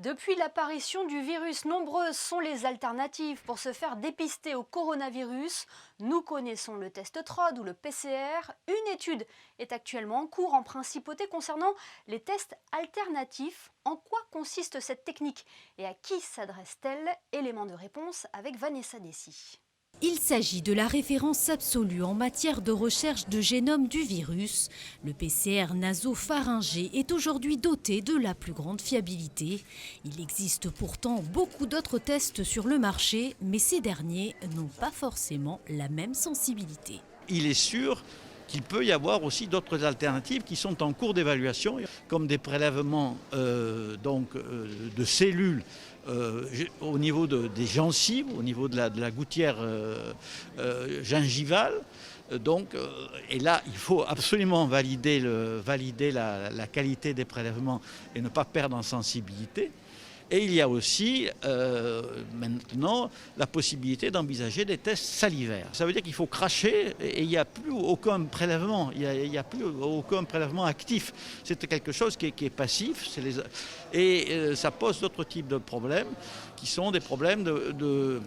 Depuis l'apparition du virus, nombreuses sont les alternatives pour se faire dépister au coronavirus. Nous connaissons le test TROD ou le PCR. Une étude est actuellement en cours en principauté concernant les tests alternatifs. En quoi consiste cette technique et à qui s'adresse-t-elle? Élément de réponse avec Vanessa Dessy. Il s'agit de la référence absolue en matière de recherche de génome du virus. Le PCR nasopharyngé est aujourd'hui doté de la plus grande fiabilité. Il existe pourtant beaucoup d'autres tests sur le marché, mais ces derniers n'ont pas forcément la même sensibilité. Il est sûr qu'il peut y avoir aussi d'autres alternatives qui sont en cours d'évaluation, comme des prélèvements de cellules au niveau des gencives, au niveau de la gouttière gingivale. Et là, il faut absolument valider la qualité des prélèvements et ne pas perdre en sensibilité. Et il y a aussi maintenant la possibilité d'envisager des tests salivaires. Ça veut dire qu'il faut cracher et il n'y a plus aucun prélèvement, il n'y a plus aucun prélèvement actif. C'est quelque chose qui est passif. Ça pose d'autres types de problèmes qui sont des problèmes de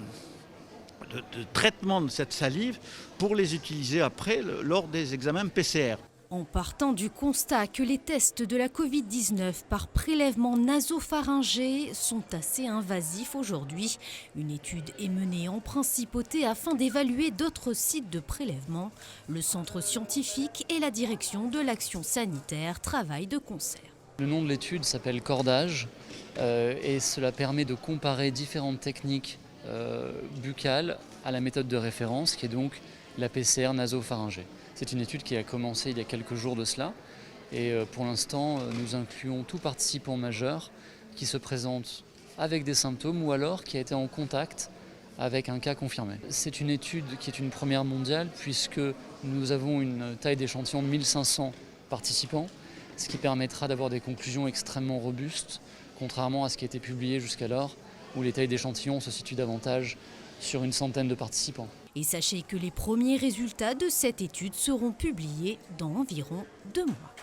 traitement de cette salive pour les utiliser après lors des examens PCR. En partant du constat que les tests de la Covid-19 par prélèvement nasopharyngé sont assez invasifs aujourd'hui, une étude est menée en principauté afin d'évaluer d'autres sites de prélèvement. Le centre scientifique et la direction de l'action sanitaire travaillent de concert. Le nom de l'étude s'appelle Cordage et cela permet de comparer différentes techniques buccales à la méthode de référence qui est donc la PCR nasopharyngée. C'est une étude qui a commencé il y a quelques jours de cela et pour l'instant nous incluons tout participant majeur qui se présente avec des symptômes ou alors qui a été en contact avec un cas confirmé. C'est une étude qui est une première mondiale puisque nous avons une taille d'échantillon de 1500 participants, ce qui permettra d'avoir des conclusions extrêmement robustes, contrairement à ce qui a été publié jusqu'alors où les tailles d'échantillons se situent davantage sur une centaine de participants. Et sachez que les premiers résultats de cette étude seront publiés dans environ 2 mois.